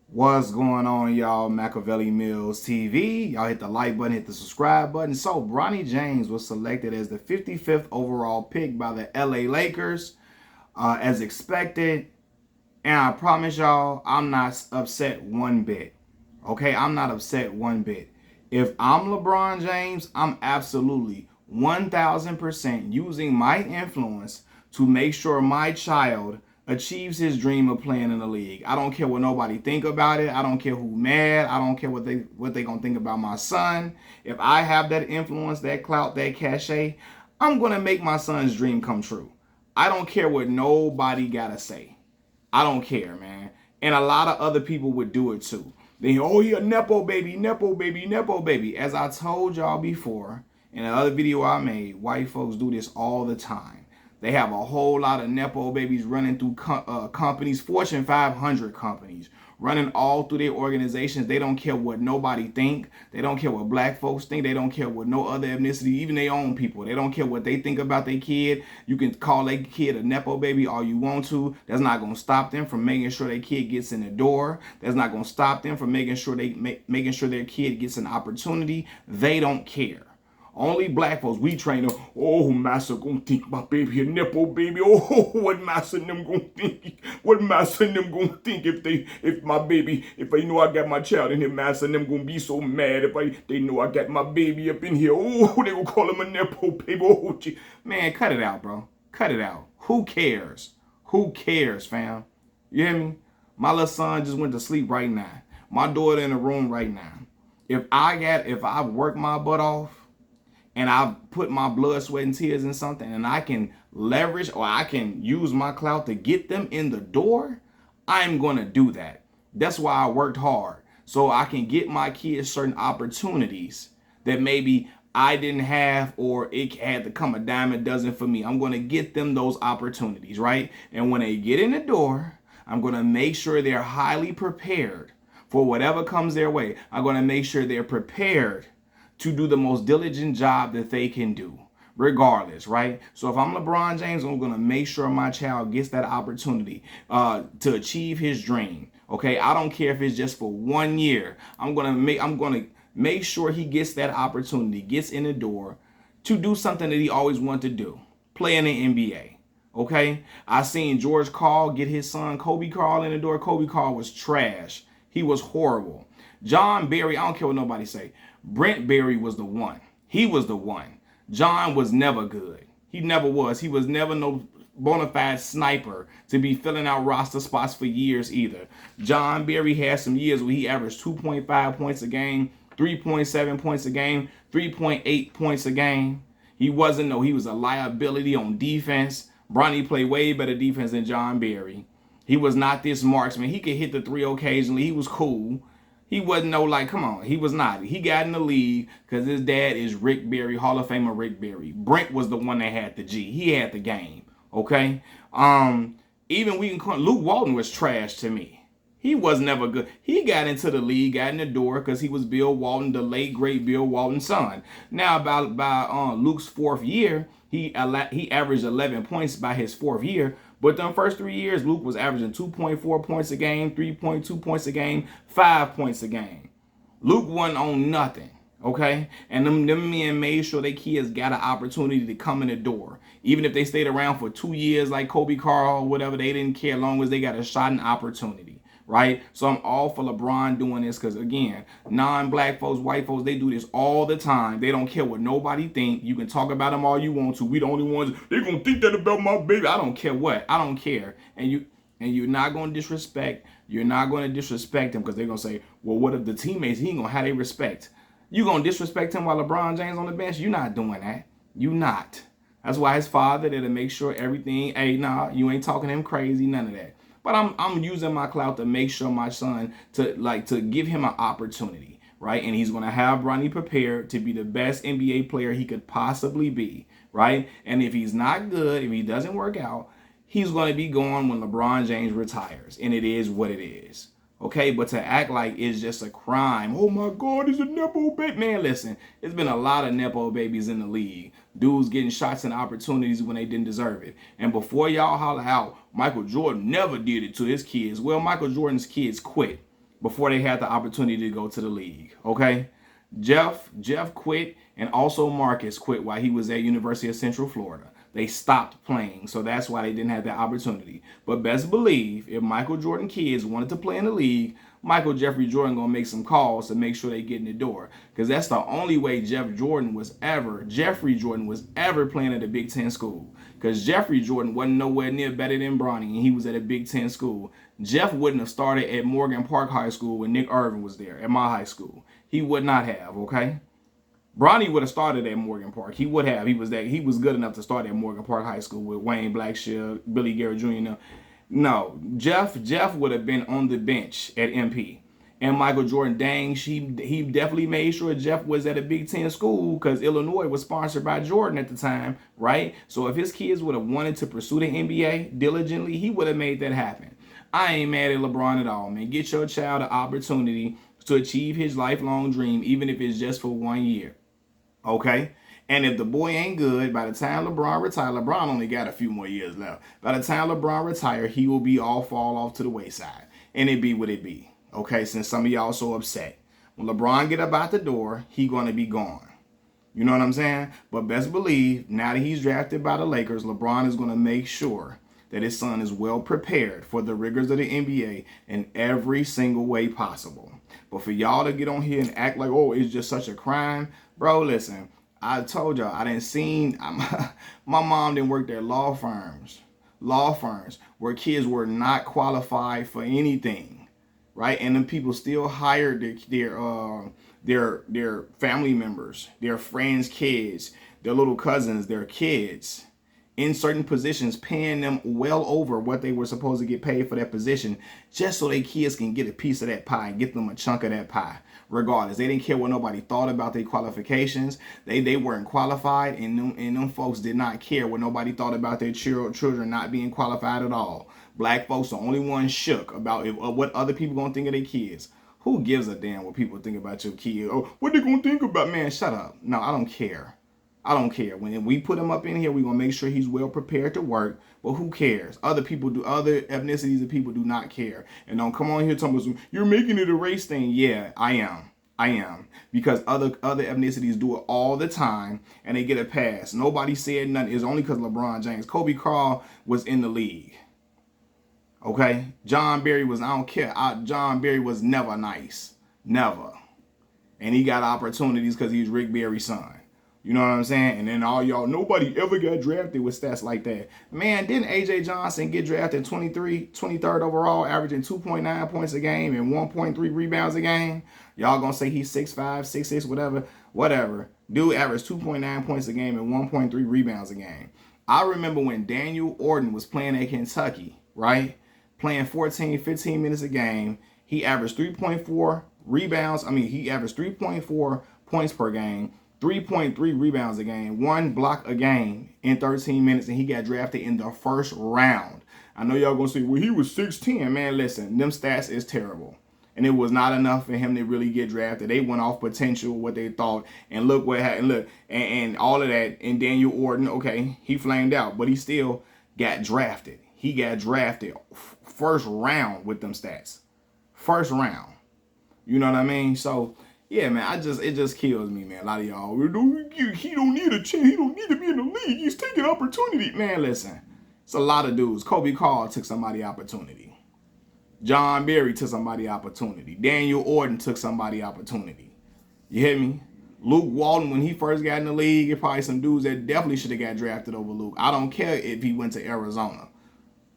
What's going on, y'all? Machiavelli Mills TV. Y'all hit the like button, hit the subscribe button. So, Bronny James was selected as the 55th overall pick by the LA Lakers, as expected. And I promise y'all, I'm not upset one bit. Okay, I'm not upset one bit. If I'm LeBron James, I'm absolutely 1000% using my influence to make sure my child achieves his dream of playing in the league. I don't care what nobody think about it. I don't care who mad. I don't care what they gonna think about my son. If I have that influence, that clout, that cachet, I'm gonna make my son's dream come true. I don't care what nobody gotta say. I don't care, man. And a lot of other people would do it too. They, oh, he a Nepo baby, Nepo baby, Nepo baby. As I told y'all before in another video I made, white folks do this all the time. They have a whole lot of Nepo babies running through companies, Fortune 500 companies, running all through their organizations. They don't care what nobody think. They don't care what black folks think. They don't care what no other ethnicity, even their own people. They don't care what they think about their kid. You can call their kid a Nepo baby all you want to. That's not going to stop them from making sure their kid gets in the door. That's not going to stop them from making sure making sure their kid gets an opportunity. They don't care. Only black folks, we train them. Oh, massa gonna think my baby a Nepo baby. Oh, what massa and them gonna think? What massa and them gonna think if my baby, if they know I got my child in here, massa and them gonna be so mad if they know I got my baby up in here. Oh, they gonna call him a Nepo baby. Oh, gee. Man, cut it out, bro. Cut it out. Who cares? Who cares, fam? You hear me? My little son just went to sleep right now. My daughter in the room right now. If I work my butt off, and I put my blood, sweat, and tears in something, and I can leverage or I can use my clout to get them in the door, I'm going to do that. That's why I worked hard, so I can get my kids certain opportunities that maybe I didn't have, or it had to come a dime a dozen for me. I'm going to get them those opportunities, right? And when they get in the door, I'm going to make sure they're highly prepared for whatever comes their way. I'm going to make sure they're prepared to do the most diligent job that they can do, regardless, right? So if I'm LeBron James, I'm gonna make sure my child gets that opportunity to achieve his dream. Okay, I don't care if it's just for 1 year. I'm gonna make sure he gets that opportunity, gets in the door to do something that he always wanted to do, play in the NBA. Okay, I seen George Karl get his son Kobe Karl in the door. Kobe Karl was trash. He was horrible. John Barry, I don't care what nobody say. Brent Barry was the one. He was the one. John was never good. He never was. He was never no bona fide sniper to be filling out roster spots for years either. John Barry had some years where he averaged 2.5 points a game, 3.7 points a game, 3.8 points a game. He was a liability on defense. Bronny played way better defense than John Barry. He was not this marksman. He could hit the three occasionally. He was cool. He wasn't come on. He was not. He got in the league because his dad is Rick Barry, Hall of Famer Rick Barry. Brent was the one that had the G. He had the game. Okay. Even we can call Luke Walton was trash to me. He was never good. He got into the league, got in the door because he was Bill Walton, the late great Bill Walton's son. Now, by Luke's fourth year, he averaged 11 points by his fourth year. But the first 3 years, Luke was averaging 2.4 points a game, 3.2 points a game, 5 points a game. Luke wasn't on nothing, okay? And them men made sure their kids got an opportunity to come in the door. Even if they stayed around for 2 years like Kobe Karl or whatever, they didn't care as long as they got a shot and opportunity, right? So I'm all for LeBron doing this because, again, non-black folks, white folks, they do this all the time. They don't care what nobody think. You can talk about them all you want to. We the only ones, they going to think that about my baby. I don't care what. I don't care. And you're not going to disrespect. You're not going to disrespect him because they're going to say, well, what if the teammates, he ain't going to have their respect. You going to disrespect him while LeBron James on the bench? You're not doing that. You not. That's why his father there to make sure everything, hey, nah, you ain't talking him crazy, none of that. But I'm using my clout to make sure my son to give him an opportunity, right? And he's going to have Bronny prepared to be the best NBA player he could possibly be, right? And if he's not good, if he doesn't work out, he's going to be gone when LeBron James retires, and it is what it is. Okay, but to act like it's just a crime. Oh my God, it's a Nepo baby. Man, listen, there's been a lot of Nepo babies in the league. Dudes getting shots and opportunities when they didn't deserve it. And before y'all holler out, Michael Jordan never did it to his kids. Well, Michael Jordan's kids quit. before they had the opportunity to go to the league. Okay, Jeff quit, and also Marcus quit while he was at University of Central Florida. They stopped playing, so that's why they didn't have that opportunity. But best believe, if Michael Jordan kids wanted to play in the league, Michael Jeffrey Jordan gonna make some calls to make sure they get in the door, because that's the only way Jeffrey Jordan was ever playing at a Big Ten school. Because Jeffrey Jordan wasn't nowhere near better than Bronny, and he was at a Big Ten school. Jeff wouldn't have started at Morgan Park High School when Nick Irvin was there at my high school. He would not have. Okay. Bronny would have started at Morgan Park. He would have. He was good enough to start at Morgan Park High School with Wayne Blackshear, Billy Garrett Jr. No, Jeff would have been on the bench at MP. And Michael Jordan, he definitely made sure Jeff was at a Big Ten school, because Illinois was sponsored by Jordan at the time, right? So if his kids would have wanted to pursue the NBA diligently, he would have made that happen. I ain't mad at LeBron at all, man. Get your child an opportunity to achieve his lifelong dream, even if it's just for 1 year. Okay? And if the boy ain't good, by the time LeBron retire, LeBron only got a few more years left. By the time LeBron retire, he will be all fall off to the wayside. And it be what it be. Okay? Since some of y'all so upset. When LeBron get up out the door, he gonna be gone. You know what I'm saying? But best believe, now that he's drafted by the Lakers, LeBron is gonna make sure that his son is well prepared for the rigors of the NBA in every single way possible. But for y'all to get on here and act like, oh, it's just such a crime, bro, listen, I told y'all, I didn't seen, my mom didn't work at law firms where kids were not qualified for anything, right? And then people still hired their family members, their friends' kids, their little cousins, their kids, in certain positions, paying them well over what they were supposed to get paid for that position, just so their kids can get a piece of that pie and get them a chunk of that pie. Regardless, they didn't care what nobody thought about their qualifications. They weren't qualified, and them folks did not care what nobody thought about their children not being qualified at all. Black folks are the only ones shook about what other people gonna think of their kids. Who gives a damn what people think about your kid? Oh, what they gonna think about? Man, shut up. No, I don't care. I don't care. When we put him up in here, we're going to make sure he's well prepared to work. But who cares? Other ethnicities of people do not care. And don't come on here talking about, you're making it a race thing. Yeah, I am. Because other ethnicities do it all the time, and they get a pass. Nobody said nothing. It's only because LeBron James. Kobe Carl was in the league. Okay? John Barry was, I don't care. John Barry was never nice. Never. And he got opportunities because he was Rick Barry's son. You know what I'm saying? And then all y'all, nobody ever got drafted with stats like that. Man, didn't A.J. Johnson get drafted 23rd overall, averaging 2.9 points a game and 1.3 rebounds a game? Y'all gonna say he's 6'5", 6'6", whatever. Dude averaged 2.9 points a game and 1.3 rebounds a game. I remember when Daniel Orton was playing at Kentucky, right? Playing 14, 15 minutes a game. He averaged 3.4 rebounds. He averaged 3.4 points per game. 3.3 rebounds a game, 1 block a game in 13 minutes, and he got drafted in the first round. I know y'all gonna say, well, he was 6'10". Man, listen, them stats is terrible. And it was not enough for him to really get drafted. They went off potential, what they thought, and look what happened. Look, and all of that, and Daniel Orton, okay, he flamed out, but he still got drafted. He got drafted first round with them stats. First round. You know what I mean? So, yeah, man, it just kills me, man. A lot of y'all, he don't need a chance. He don't need to be in the league. He's taking opportunity. Man, listen, it's a lot of dudes. Kobe Carl took somebody opportunity. John Barry took somebody opportunity. Daniel Orton took somebody opportunity. You hear me? Luke Walton, when he first got in the league, there's probably some dudes that definitely should have got drafted over Luke. I don't care if he went to Arizona.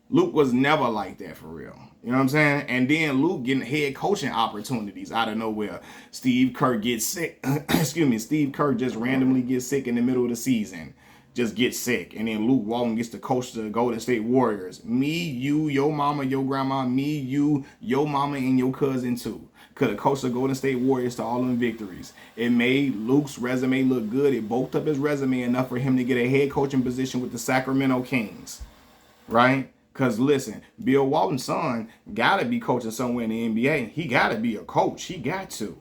Luke was never like that for real. You know what I'm saying? And then Luke getting head coaching opportunities out of nowhere. Steve Kerr gets sick. Steve Kerr just randomly gets sick in the middle of the season. Just gets sick. And then Luke Walton gets to coach the Golden State Warriors. Me, you, your mama, your grandma, me, you, your mama, and your cousin too. Could have coached the Golden State Warriors to all them victories. It made Luke's resume look good. It bulked up his resume enough for him to get a head coaching position with the Sacramento Kings. Right? Because, listen, Bill Walton's son got to be coaching somewhere in the NBA. He got to be a coach. He got to.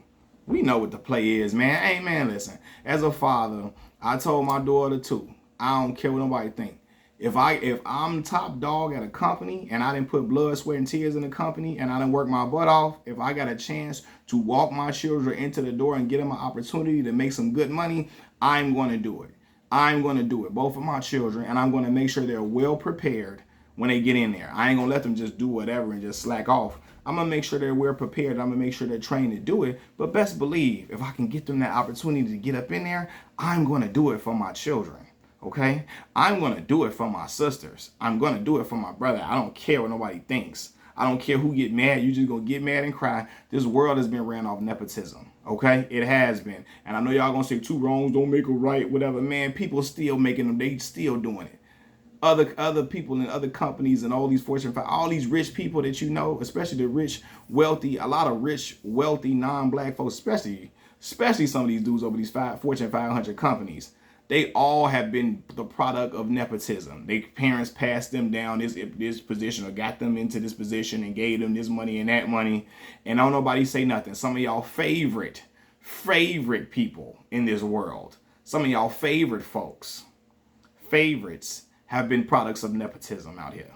We know what the play is, man. Hey, man, listen. As a father, I told my daughter, too, I don't care what nobody think. If I'm top dog at a company and I didn't put blood, sweat, and tears in the company and I didn't work my butt off, if I got a chance to walk my children into the door and get them an opportunity to make some good money, I'm going to do it. I'm going to do it, both of my children, and I'm going to make sure they're well prepared when they get in there. I ain't going to let them just do whatever and just slack off. I'm going to make sure they're well prepared. I'm going to make sure they're trained to do it. But best believe, if I can get them that opportunity to get up in there, I'm going to do it for my children. Okay? I'm going to do it for my sisters. I'm going to do it for my brother. I don't care what nobody thinks. I don't care who get mad. You just going to get mad and cry. This world has been ran off nepotism. Okay? It has been. And I know y'all going to say two wrongs don't make a right, whatever. Man, people still making them. They still doing it. Other people in other companies and all these Fortune 5, all these rich people that you know, especially the rich, wealthy, a lot of rich, wealthy, non-black folks, especially some of these dudes over these Fortune 500 companies, they all have been the product of nepotism. Their parents passed them down this position or got them into this position and gave them this money and that money. And don't nobody say nothing. Some of y'all favorite people in this world. Some of y'all favorite folks, favorites, have been products of nepotism out here.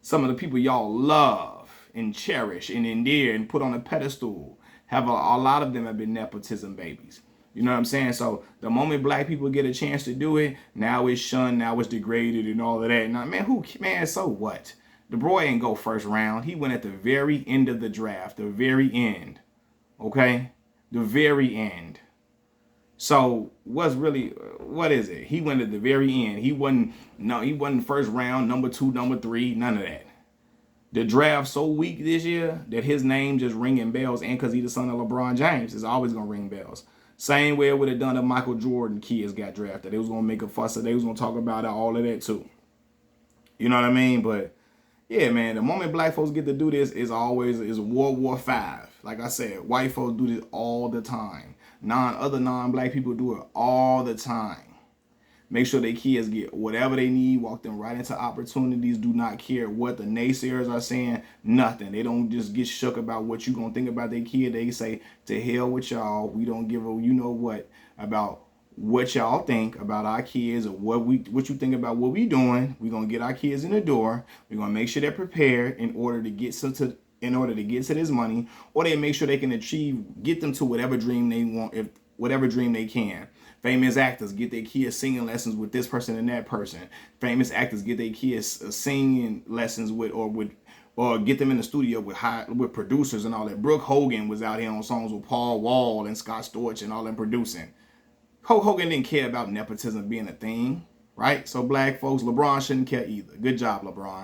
Some of the people y'all love and cherish and endear and put on a pedestal, have a lot of them have been nepotism babies. You know what I'm saying? So the moment black people get a chance to do it, now it's shunned, now it's degraded and all of that. Now, man, so what? The boy ain't go first round. He went at the very end of the draft, the very end. Okay? The very end. So what is it? He went at the very end. He wasn't first round, number 2, number 3, none of that. The draft so weak this year that his name just ringing bells, and because he's the son of LeBron James, it's always gonna ring bells. Same way it would have done if Michael Jordan kids got drafted. They was gonna make a fuss, they was gonna talk about all of that too. You know what I mean? But yeah, man, the moment black folks get to do this is World War V. Like I said, white folks do this all the time. Other non-black people do it all the time. Make sure their kids get whatever they need, walk them right into opportunities, do not care what the naysayers are saying, nothing. They don't just get shook about what you gonna think about their kid. They say, to hell with y'all. We don't give a you know what about what y'all think about our kids or what you think about what we doing. We're gonna get our kids in the door. We're gonna make sure they're prepared in order to get to this money, or they make sure they can get them to whatever dream they want, whatever dream they can. Famous actors get their kids singing lessons with this person and that person. Famous actors get their kids singing lessons or get them in the studio with producers and all that. Brooke Hogan was out here on songs with Paul Wall and Scott Storch and all them producing. Hulk Hogan didn't care about nepotism being a thing, right? So black folks, LeBron shouldn't care either. Good job, LeBron.